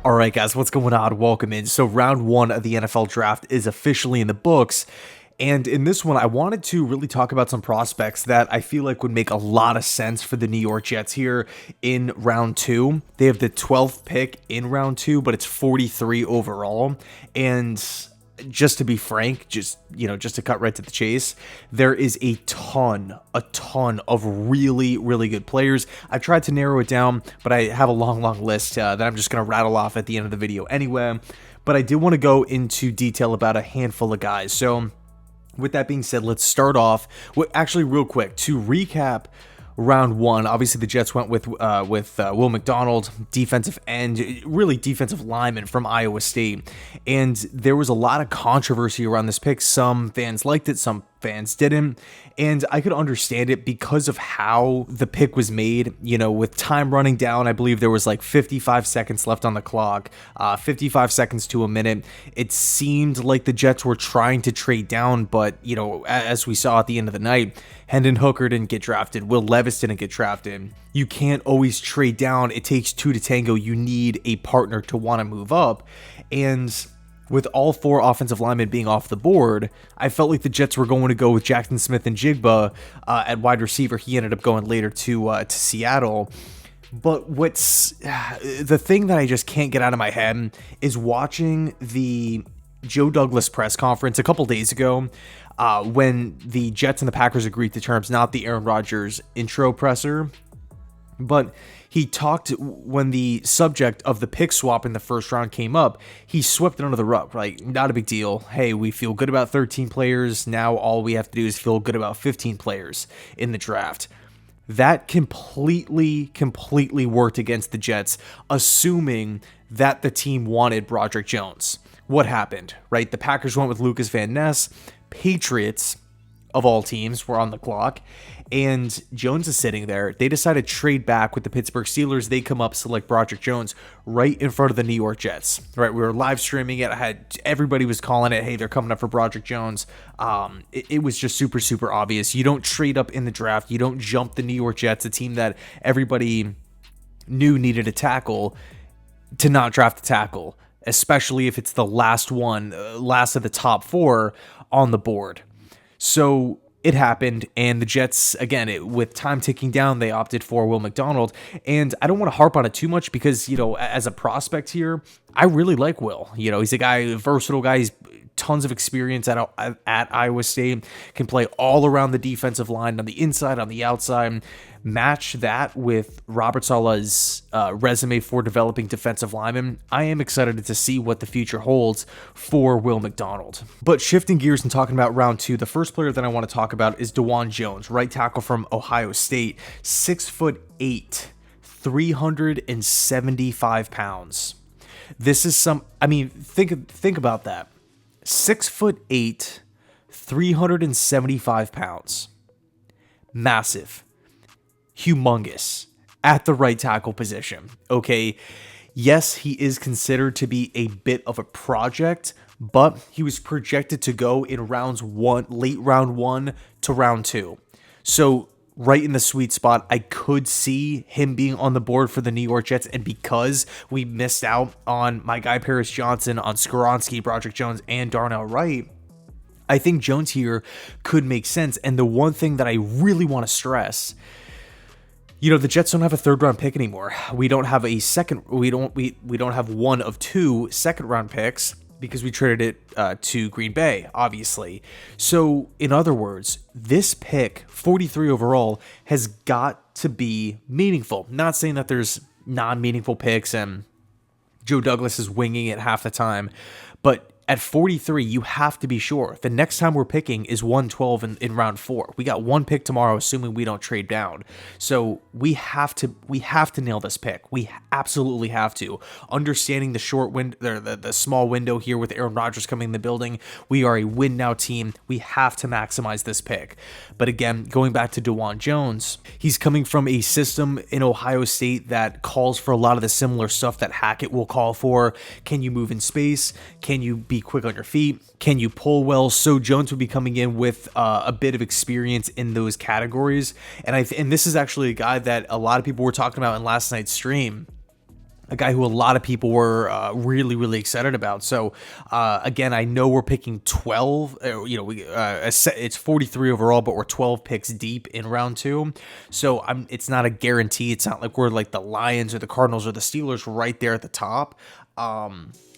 All right, guys, what's going on? Welcome in. So round one of the NFL draft is officially in the books. And in this one, I wanted to really talk about some prospects that I feel like would make a lot of sense for the New York Jets here in round two. They have the 12th pick in round two, but it's 43 overall. And just to be frank, just to cut right to the chase, there is a ton of really, really good players. I've tried to narrow it down, but I have a long list that I'm just going to rattle off at the end of the video anyway. But I did want to go into detail about a handful of guys. So with that being said, let's start off with actually real quick to recap round one. Obviously, the Jets went with Will McDonald, defensive end, really defensive lineman from Iowa State, and there was a lot of controversy around this pick. Some fans liked it, some fans didn't, and I could understand it because of how the pick was made. You know, with time running down, I believe there was like 55 seconds left on the clock, 55 seconds to a minute. It seemed like the Jets were trying to trade down, but you know, as we saw at the end of the night, Hendon Hooker didn't get drafted. Will Levis didn't get drafted. You can't always trade down. It takes two to tango. You need a partner to want to move up. And with all four offensive linemen being off the board, I felt like the Jets were going to go with Jackson Smith and Jigba at wide receiver. He ended up going later to Seattle. But what's the thing that I just can't get out of my head is watching the Joe Douglas press conference a couple days ago when the Jets and the Packers agreed to terms, not the Aaron Rodgers intro presser, but he talked when the subject of the pick swap in the first round came up. He swept it under the rug, like, not a big deal. Hey, we feel good about 13 players. Now all we have to do is feel good about 15 players in the draft. That completely worked against the Jets, assuming that the team wanted Broderick Jones. What happened, right? The Packers went with Lucas Van Ness. Patriots, of all teams, were on the clock, and Jones is sitting there. They decided to trade back with the Pittsburgh Steelers. They come up, select Broderick Jones right in front of the New York Jets. Right, we were live streaming it. Everybody was calling it, hey, they're coming up for Broderick Jones. It was just super obvious. You don't trade up in the draft. You don't jump the New York Jets, a team that everybody knew needed a tackle, to not draft a tackle, especially if it's the last of the top four on the board. So it happened, and the Jets, again, with time ticking down, they opted for Will McDonald. And I don't want to harp on it too much because, you know, as a prospect here, I really like Will. You know, he's a versatile guy. He's tons of experience at Iowa State, can play all around the defensive line, on the inside, on the outside. Match that with Robert Saleh's resume for developing defensive linemen. I am excited to see what the future holds for Will McDonald. But shifting gears and talking about round two, the first player that I want to talk about is DeJuan Jones, right tackle from Ohio State, 6'8", 375 pounds. This is think about that. 6'8", 375 pounds. Massive. Humongous at the right tackle position. Okay, yes, he is considered to be a bit of a project, but he was projected to go in late round one to round two. So right in the sweet spot, I could see him being on the board for the New York Jets. And because we missed out on my guy Paris Johnson, on Skoronski, Broderick Jones, and Darnell Wright, I think Jones here could make sense. And the one thing that I really want to stress, you know, the Jets don't have a third round pick anymore. We don't have a second. We don't have one of two second round picks because we traded it to Green Bay, obviously. So in other words, this pick, 43 overall, has got to be meaningful. Not saying that there's non-meaningful picks and Joe Douglas is winging it half the time, but at 43, you have to be sure. The next time we're picking is 112 in round 4. We got one pick tomorrow, assuming we don't trade down. So we have to nail this pick. We absolutely have to. Understanding the short window, the small window here with Aaron Rodgers coming in the building, we are a win now team. We have to maximize this pick. But again, going back to DeJuan Jones, he's coming from a system in Ohio State that calls for a lot of the similar stuff that Hackett will call for. Can you move in space? Can you be quick on your feet? Can you pull well? So Jones would be coming in with a bit of experience in those categories. And this is actually a guy that a lot of people were talking about in last night's stream. a guy who a lot of people were really, really excited about. So again, I know we're picking 12. It's 43 overall, but we're 12 picks deep in round 2. So it's not a guarantee. It's not like we're like the Lions or the Cardinals or the Steelers right there at the top.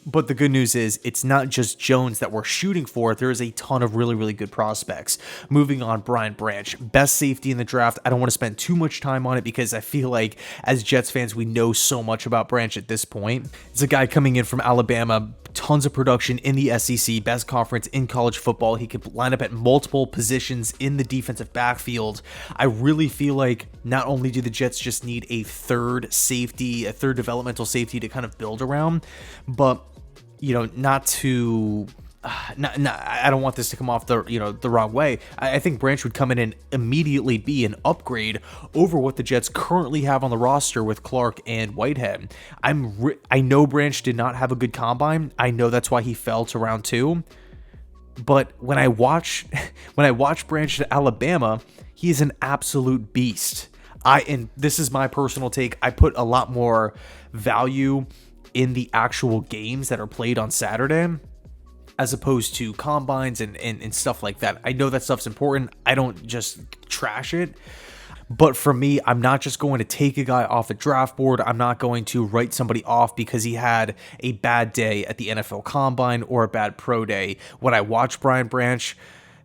But the good news is it's not just Jones that we're shooting for. There is a ton of really, really good prospects. Moving on, Brian Branch, best safety in the draft. I don't want to spend too much time on it because I feel like as Jets fans, we know so much about Branch at this point. It's a guy coming in from Alabama, tons of production in the SEC, best conference in college football. He could line up at multiple positions in the defensive backfield. I really feel like not only do the Jets just need a third developmental safety to kind of build around, but I don't want this to come off the wrong way. I think Branch would come in and immediately be an upgrade over what the Jets currently have on the roster with Clark and Whitehead. I know Branch did not have a good combine. I know that's why he fell to round 2. But when I watch Branch at Alabama, he is an absolute beast. And this is my personal take. I put a lot more value in the actual games that are played on Saturday as opposed to combines and stuff like that. I know that stuff's important. I don't just trash it. But for me, I'm not just going to take a guy off a draft board. I'm not going to write somebody off because he had a bad day at the NFL Combine or a bad pro day. When I watch Brian Branch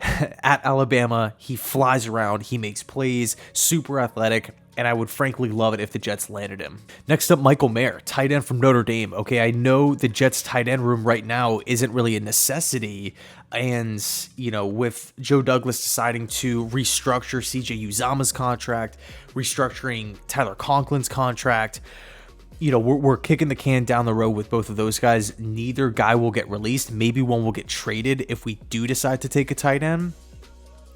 at Alabama, he flies around, he makes plays, super athletic, and I would frankly love it if the Jets landed him. Next up, Michael Mayer, tight end from Notre Dame. Okay, I know the Jets tight end room right now isn't really a necessity, and, with Joe Douglas deciding to restructure CJ Uzama's contract, restructuring Tyler Conklin's contract, we're kicking the can down the road with both of those guys. Neither guy will get released. Maybe one will get traded if we do decide to take a tight end.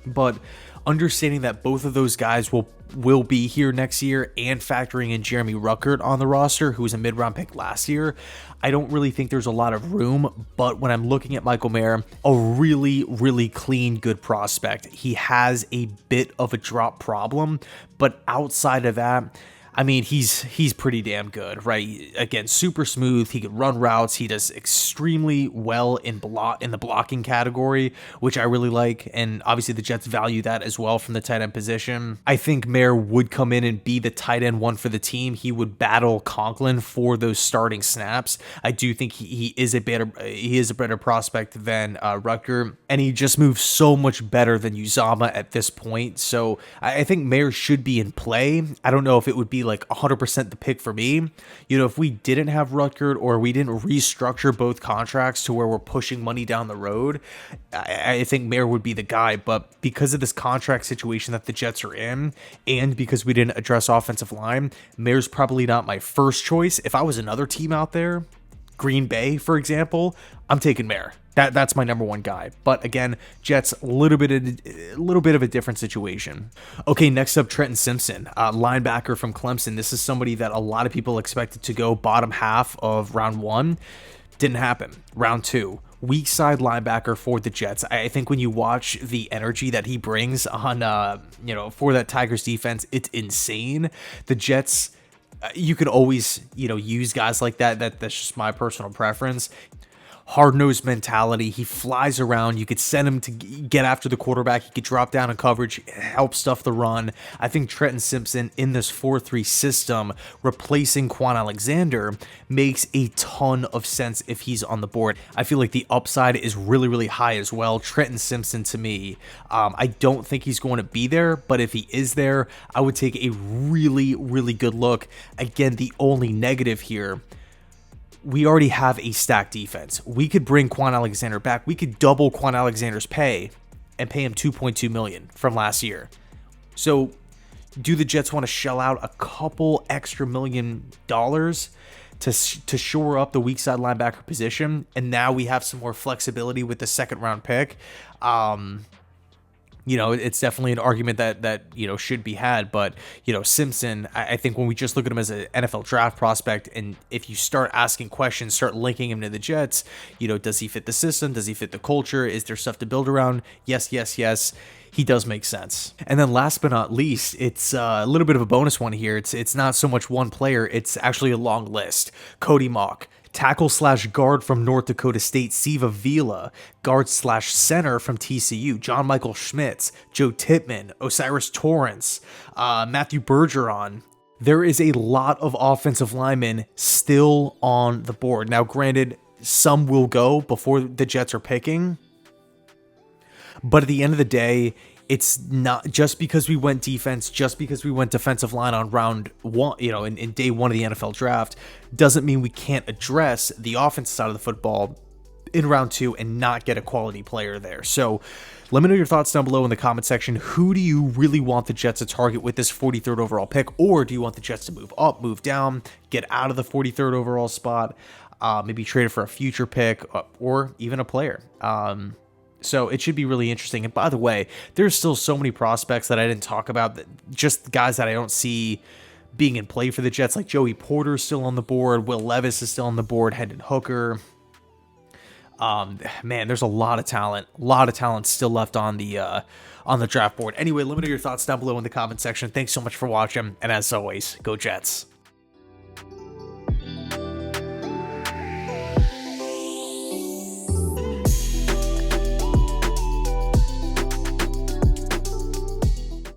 But understanding that both of those guys will be here next year and factoring in Jeremy Ruckert on the roster, who was a mid-round pick last year, I don't really think there's a lot of room. But when I'm looking at Michael Mayer, a really, really clean, good prospect. He has a bit of a drop problem, but outside of that, I mean, he's pretty damn good, right? Again, super smooth. He can run routes. He does extremely well in the blocking category, which I really like. And obviously the Jets value that as well from the tight end position. I think Mayer would come in and be the tight end one for the team. He would battle Conklin for those starting snaps. I do think he is a better prospect than Rutger, and he just moves so much better than Uzama at this point. So I think Mayer should be in play. I don't know if it would be like 100% the pick for me. If we didn't have Rutgers or we didn't restructure both contracts to where we're pushing money down the road, I think Mayer would be the guy. But because of this contract situation that the Jets are in, and because we didn't address offensive line, Mayer's probably not my first choice. If I was another team out there, Green Bay, for example, I'm taking Mayer. That's my number one guy. But again, Jets, a little bit of a different situation. Okay, next up, Trenton Simpson, linebacker from Clemson. This is somebody that a lot of people expected to go bottom half of round 1. Didn't happen. Round 2. Weak side linebacker for the Jets. I think when you watch the energy that he brings on, for that Tigers defense, it's insane. The Jets, you could always, use guys like that. That's just my personal preference. Hard-nosed mentality. He flies around. You could send him to get after the quarterback. He could drop down in coverage, help stuff the run. I think Trenton Simpson in this 4-3 system, replacing Quan Alexander, makes a ton of sense if he's on the board. I feel like the upside is really, really high as well. Trenton Simpson, to me, I don't think he's going to be there, but if he is there, I would take a really, really good look. Again, the only negative here, we already have a stacked defense. We could bring Quan Alexander back. We could double Quan Alexander's pay and pay him $2.2 million from last year. So do the Jets want to shell out a couple extra $1 million to shore up the weak side linebacker position? And now we have some more flexibility with the second round pick. it's definitely an argument that should be had. But Simpson, I think when we just look at him as an NFL draft prospect, and if you start asking questions, start linking him to the Jets, does he fit the system? Does he fit the culture? Is there stuff to build around? Yes, yes, yes. He does make sense. And then last but not least, it's a little bit of a bonus one here. It's not so much one player, it's actually a long list. Cody Mock, tackle/guard from North Dakota State, Siva Vila, guard/center from TCU, John Michael Schmitz, Joe Tippmann, Osiris Torrance, Matthew Bergeron. There is a lot of offensive linemen still on the board. Now, granted, some will go before the Jets are picking, but at the end of the day, it's not just because we went defense, just because we went defensive line on round one, in day one of the NFL draft, doesn't mean we can't address the offensive side of the football in round two and not get a quality player there. So let me know your thoughts down below in the comment section. Who do you really want the Jets to target with this 43rd overall pick? Or do you want the Jets to move up, move down, get out of the 43rd overall spot, maybe trade it for a future pick, or even a player? So it should be really interesting. And by the way, there's still so many prospects that I didn't talk about, that just guys that I don't see being in play for the Jets, like Joey Porter is still on the board, Will Levis is still on the board, Hendon Hooker. Man, there's a lot of talent still left on the draft board. Anyway, let me know your thoughts down below in the comment section. Thanks so much for watching, and as always, go Jets.